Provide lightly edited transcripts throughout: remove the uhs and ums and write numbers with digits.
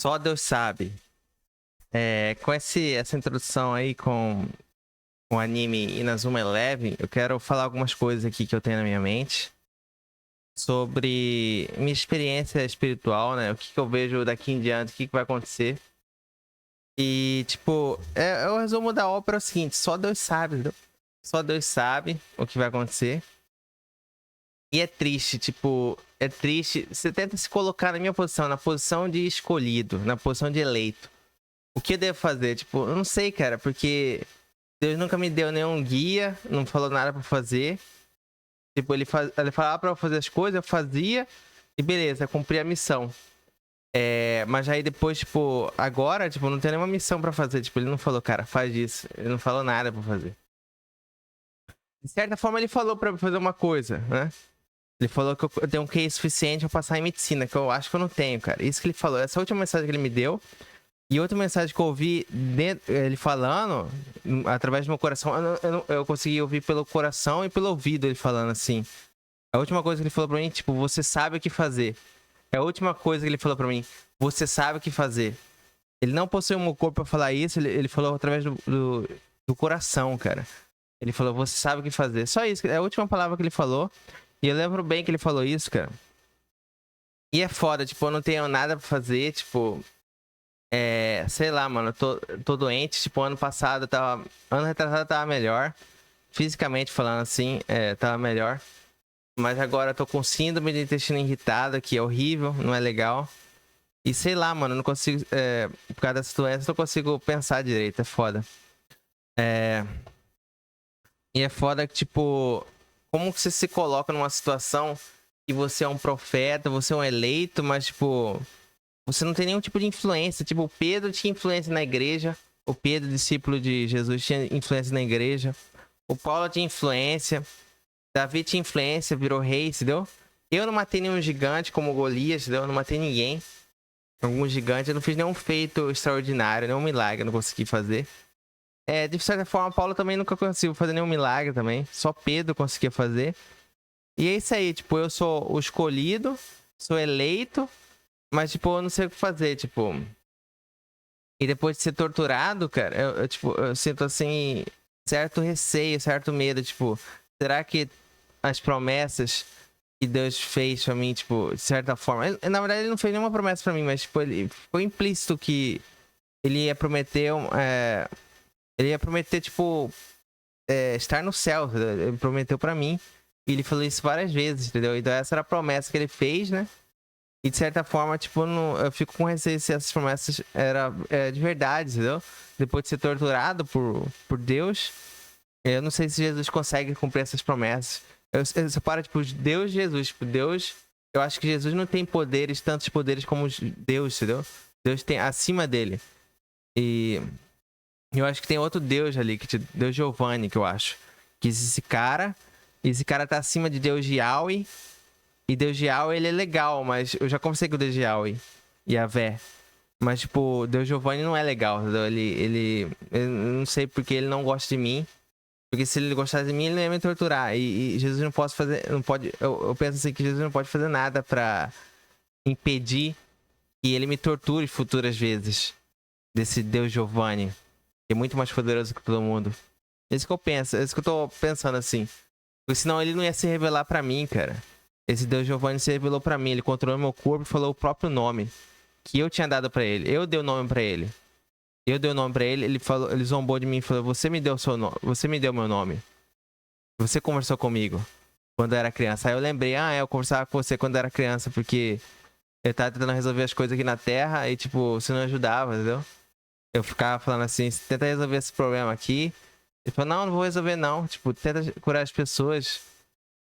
Só Deus sabe. Com essa introdução aí com o anime Inazuma Eleven, eu quero falar algumas coisas aqui que eu tenho na minha mente sobre minha experiência espiritual, né? O que eu vejo daqui em diante, o que vai acontecer. E, tipo, o resumo da ópera é o seguinte: só Deus sabe, entendeu? Só Deus sabe o que vai acontecer. E é triste, tipo, é triste. Você tenta se colocar na minha posição, na posição de escolhido, na posição de eleito. O que eu devo fazer? Tipo, eu não sei, cara, porque Deus nunca me deu nenhum guia, não falou nada pra fazer. Tipo, ele falava pra eu fazer as coisas, eu fazia e beleza, cumpri a missão. Mas aí depois, tipo, agora, tipo, não tem nenhuma missão pra fazer. Tipo, ele não falou, cara, faz isso. Ele não falou nada pra fazer. De certa forma, ele falou pra eu fazer uma coisa, né? Ele falou que eu tenho um QI suficiente pra passar em medicina, que eu acho que eu não tenho, cara. Isso que ele falou. Essa última mensagem que ele me deu. E outra mensagem que eu ouvi ele falando, através do meu coração, eu consegui ouvir pelo coração e pelo ouvido ele falando assim. A última coisa que ele falou pra mim, tipo, você sabe o que fazer. É a última coisa que ele falou pra mim, você sabe o que fazer. Ele não possuiu um corpo pra falar isso, ele falou através do coração, cara. Ele falou, você sabe o que fazer. Só isso, é a última palavra que ele falou. E eu lembro bem que ele falou isso, cara. E é foda, tipo, eu não tenho nada pra fazer, tipo, sei lá, mano, eu tô doente, tipo, ano passado tava. Ano retrasado tava melhor. Fisicamente falando assim, tava melhor. Mas agora eu tô com síndrome de intestino irritado, que é horrível, não é legal. E sei lá, mano, eu não consigo. Por causa dessa doença, eu não consigo pensar direito, é foda. É, e é foda que, tipo, como que você se coloca numa situação que você é um profeta, você é um eleito, mas, tipo, você não tem nenhum tipo de influência. Tipo, o Pedro tinha influência na igreja. O Pedro, discípulo de Jesus, tinha influência na igreja. O Paulo tinha influência. Davi tinha influência, virou rei, entendeu? Eu não matei nenhum gigante como Golias, entendeu? Eu não matei ninguém. Algum gigante, eu não fiz nenhum feito extraordinário, nenhum milagre, eu não consegui fazer. De certa forma, Paulo também nunca conseguiu fazer nenhum milagre também. Só Pedro conseguia fazer. E é isso aí, tipo, eu sou o escolhido, sou eleito, mas, tipo, eu não sei o que fazer, tipo. E depois de ser torturado, cara, tipo, eu sinto assim, certo receio, certo medo, tipo, será que as promessas que Deus fez pra mim, tipo, de certa forma. Na verdade, ele não fez nenhuma promessa pra mim, mas, tipo, ele foi implícito que ele ia prometer. Ele ia prometer, tipo, estar no céu, entendeu? Ele prometeu pra mim. E ele falou isso várias vezes, entendeu? Então essa era a promessa que ele fez, né? E de certa forma, tipo, eu fico com receio se essas promessas eram de verdade, entendeu? Depois de ser torturado por Deus, eu não sei se Jesus consegue cumprir essas promessas. Eu separo, tipo, Deus e Jesus. Tipo, Deus, eu acho que Jesus não tem poderes, tantos poderes como Deus, entendeu? Deus tem acima dele. E eu acho que tem outro Deus ali, Deus Giovanni, que eu acho. Que esse cara tá acima de Deus Yahweh. E Deus Yahweh, ele é legal, mas eu já conversei com o Deus Yahweh, Yahvé. Mas, tipo, Deus Giovanni não é legal, entendeu? Eu não sei porque ele não gosta de mim. Porque se ele gostasse de mim, ele não ia me torturar. E Jesus não pode fazer. Não pode. Eu penso assim que Jesus não pode fazer nada pra impedir que ele me torture futuras vezes. Desse Deus Giovanni. Que é muito mais poderoso que todo mundo. É isso que eu penso, é isso que eu tô pensando assim. Porque senão ele não ia se revelar pra mim, cara. Esse Deus Giovanni se revelou pra mim. Ele controlou meu corpo e falou o próprio nome que eu tinha dado pra ele. Eu dei o nome pra ele. Eu dei o nome pra ele, ele falou, ele zombou de mim e falou: "Você me deu o seu nome, você me deu meu nome. Você conversou comigo quando eu era criança". Aí eu lembrei: "Ah, eu conversava com você quando eu era criança porque eu tava tentando resolver as coisas aqui na Terra e tipo, você não ajudava, entendeu?" Eu ficava falando assim: "Tenta resolver esse problema aqui". Ele falou: "Não, não vou resolver não. Tipo, tenta curar as pessoas.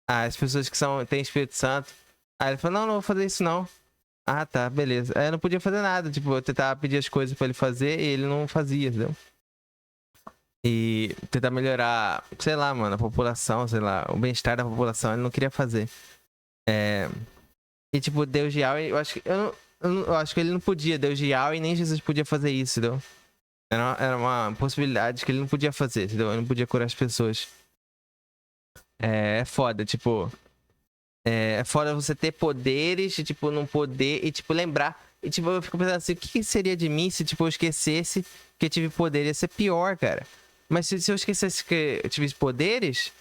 As pessoas que têm Espírito Santo". Aí ele falou: "Não, não vou fazer isso não". Ah, tá, beleza. Aí eu não podia fazer nada. Tipo, eu tentava pedir as coisas pra ele fazer e ele não fazia, entendeu? E tentar melhorar, sei lá, mano, a população, sei lá, o bem-estar da população, ele não queria fazer. É... E tipo, Deus de Yahweh, eu acho que. Eu acho que ele não podia, Deus de Yahweh, e nem Jesus podia fazer isso, entendeu? Era uma possibilidade que ele não podia fazer, entendeu? Ele não podia curar as pessoas. É foda, tipo. É foda você ter poderes e, tipo, não poder e, tipo, lembrar. E, tipo, eu fico pensando assim, o que seria de mim se, tipo, eu esquecesse que eu tive poder? Ia ser pior, cara. Mas se eu esquecesse que eu tive poderes,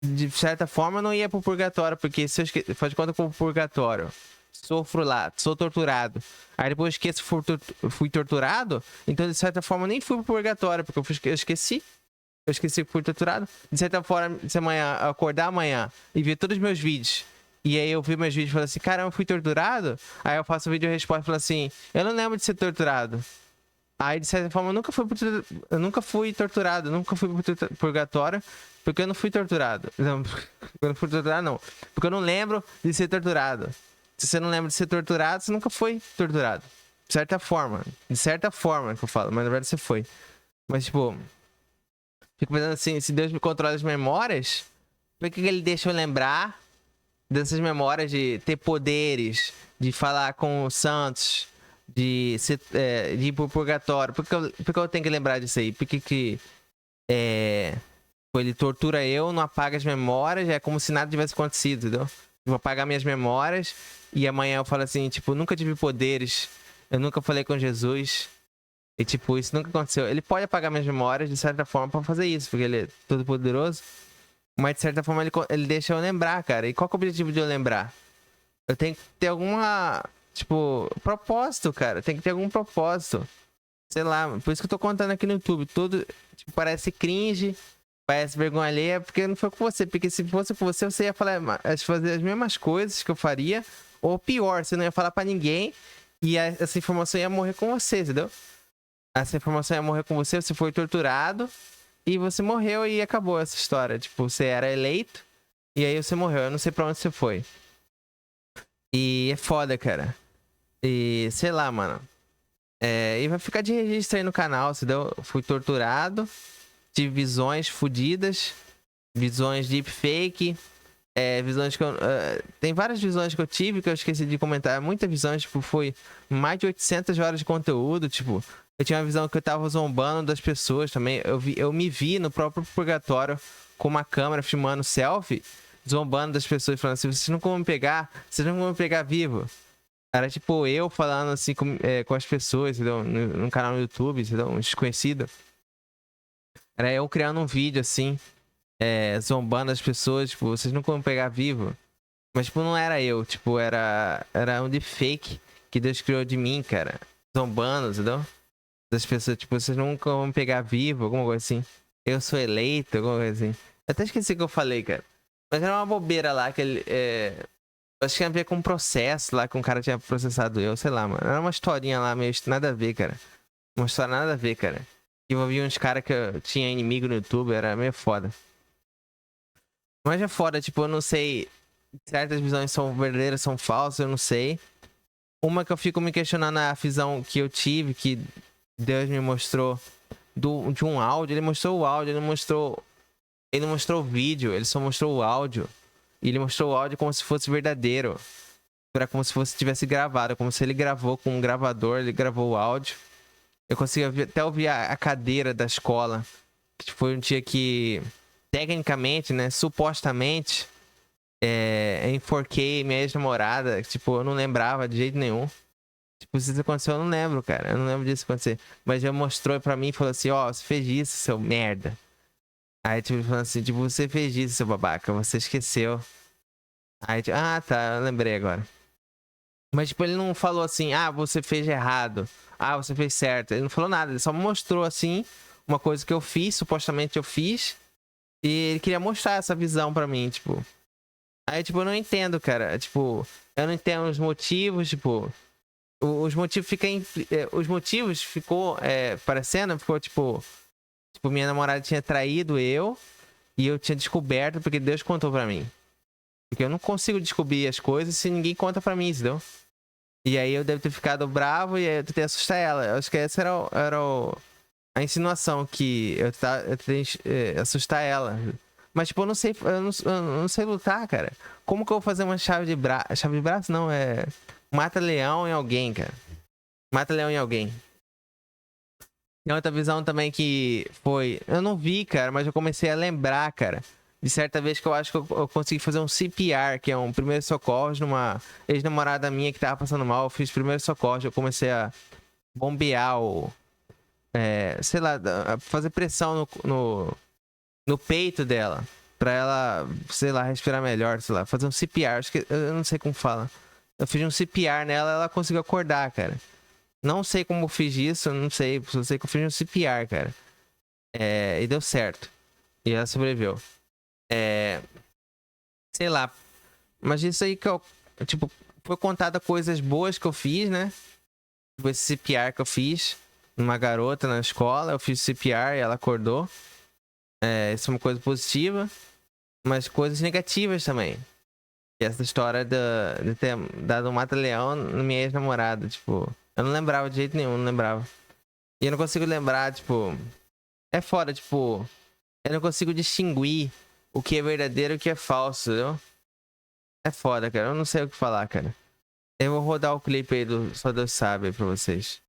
de certa forma, eu não ia pro purgatório. Porque se eu esquecer, faz de conta que eu vou pro purgatório. Sofro lá, sou torturado. Aí depois eu esqueço que fui torturado. Então, de certa forma, eu nem fui pro purgatório, porque eu esqueci. Eu esqueci que fui torturado. De certa forma, se amanhã acordar amanhã e ver todos os meus vídeos. E aí eu vi meus vídeos e falei assim, caramba, eu fui torturado? Aí eu faço o vídeo e resposta e falo assim, eu não lembro de ser torturado. Aí, de certa forma, eu nunca fui torturado, nunca fui pro purgatório, porque eu não fui torturado. Não, eu não fui torturado, não. Porque eu não lembro de ser torturado. Se você não lembra de ser torturado, você nunca foi torturado. De certa forma. De certa forma que eu falo, mas na verdade você foi. Mas, tipo, fico pensando assim, se Deus me controla as memórias, por que ele deixa eu lembrar dessas memórias de ter poderes, de falar com os santos, de ir pro purgatório? Por que eu tenho que lembrar disso aí? Por que ele tortura eu, não apaga as memórias, é como se nada tivesse acontecido, entendeu? Eu vou apagar minhas memórias e amanhã eu falo assim, tipo, nunca tive poderes, eu nunca falei com Jesus. E, tipo, isso nunca aconteceu. Ele pode apagar minhas memórias, de certa forma, pra fazer isso, porque ele é todo poderoso. Mas, de certa forma, ele deixa eu lembrar, cara. E qual que é o objetivo de eu lembrar? Eu tenho que ter alguma, tipo, propósito, cara. Tem que ter algum propósito. Sei lá, por isso que eu tô contando aqui no YouTube. Tudo, tipo, parece cringe, parece vergonha alheia, porque não foi com você. Porque se fosse com você, você ia fazer as mesmas coisas que eu faria. Ou pior, você não ia falar pra ninguém. E essa informação ia morrer com você, entendeu? Essa informação ia morrer com você, você foi torturado e você morreu e acabou essa história. Tipo, você era eleito e aí você morreu. Eu não sei pra onde você foi. E é foda, cara. E sei lá, mano. E vai ficar de registro aí no canal, entendeu? Fui torturado, tive visões fodidas, visões deepfake. Visões que eu. Tem várias visões que eu tive que eu esqueci de comentar. Muitas visões, tipo, foi mais de 800 horas de conteúdo. Tipo, eu tinha uma visão que eu tava zombando das pessoas também. Eu me vi no próprio purgatório com uma câmera filmando selfie, zombando das pessoas, falando assim: vocês não vão me pegar, vocês não vão me pegar vivo. Era tipo eu falando assim com as pessoas, entendeu? No canal no YouTube, entendeu? Um desconhecido. Era eu criando um vídeo assim, zombando as pessoas, tipo, vocês não vão pegar vivo. Mas, tipo, não era eu, tipo, era um deepfake que Deus criou de mim, cara. Zombando, entendeu? Das pessoas, tipo, vocês nunca vão me pegar vivo, alguma coisa assim. Eu sou eleito, alguma coisa assim. Eu até esqueci o que eu falei, cara. Mas era uma bobeira lá que ele. Acho que tinha a ver com um processo lá que um cara tinha processado eu, sei lá, mano. Era uma historinha lá, meio nada a ver, cara. Uma história nada a ver, cara. Envolvia uns caras que eu tinha inimigo no YouTube, era meio foda. Mas é foda, tipo, eu não sei. Certas visões são verdadeiras, são falsas, eu não sei. Uma que eu fico me questionando é a visão que eu tive, que Deus me mostrou de um áudio. Ele mostrou o áudio, ele não mostrou o vídeo, ele só mostrou o áudio. E ele mostrou o áudio como se fosse verdadeiro. Era como se fosse tivesse gravado, como se ele gravou com um gravador, ele gravou o áudio. Eu consegui até ouvir a cadeira da escola. Que foi um dia que, tecnicamente, né, supostamente, enforquei minha ex-namorada. Tipo, eu não lembrava de jeito nenhum. Tipo, se isso aconteceu, eu não lembro, cara. Eu não lembro disso acontecer. Mas já mostrou pra mim e falou assim, ó, você fez isso, seu merda. Aí, tipo, falando assim, tipo, você fez isso, seu babaca, você esqueceu. Aí, tipo, ah, tá, eu lembrei agora. Mas, tipo, ele não falou assim, ah, você fez errado. Ah, você fez certo. Ele não falou nada, ele só mostrou, assim, uma coisa que eu fiz, supostamente eu fiz. E ele queria mostrar essa visão pra mim, tipo. Aí, tipo, eu não entendo, cara. Tipo, eu não entendo os motivos, tipo. Os motivos ficam. Os motivos ficou parecendo, ficou tipo. Tipo, minha namorada tinha traído eu. E eu tinha descoberto porque Deus contou pra mim. Porque eu não consigo descobrir as coisas se ninguém conta pra mim, entendeu? E aí eu devo ter ficado bravo e aí eu tentei assustar ela. Eu acho que essa a insinuação, que eu tentei assustar ela. Mas, tipo, eu não sei lutar, cara. Como que eu vou fazer uma chave de braço? Chave de braço não, mata leão em alguém, cara. Mata leão em alguém. Tem outra visão também que foi. Eu não vi, cara, mas eu comecei a lembrar, cara. de certa vez que eu acho que eu consegui fazer um CPR, que é um primeiro socorro numa ex-namorada minha que tava passando mal. Eu fiz primeiro socorro, eu comecei a bombear o... sei lá, fazer pressão no peito dela. Pra ela, sei lá, respirar melhor, sei lá, fazer um CPR. Acho que eu não sei como fala. Eu fiz um CPR nela, ela conseguiu acordar, cara. Não sei como eu fiz isso, não sei. Só sei que eu fiz um CPR, cara. E deu certo. E ela sobreviveu. Sei lá. Mas isso aí que eu... Tipo, foi contada coisas boas que eu fiz, né? Tipo, esse CPR que eu fiz numa garota na escola. Eu fiz CPR e ela acordou. Isso é uma coisa positiva. Mas coisas negativas também. E essa história de ter dado um mata-leão na minha ex-namorada, tipo... Eu não lembrava de jeito nenhum, não lembrava. E eu não consigo lembrar, tipo... É foda, tipo... Eu não consigo distinguir o que é verdadeiro e o que é falso, entendeu? É foda, cara. Eu não sei o que falar, cara. Eu vou rodar o clipe aí do Só Deus Sabe aí pra vocês.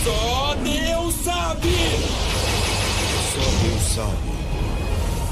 Só Deus sabe! Só Deus sabe.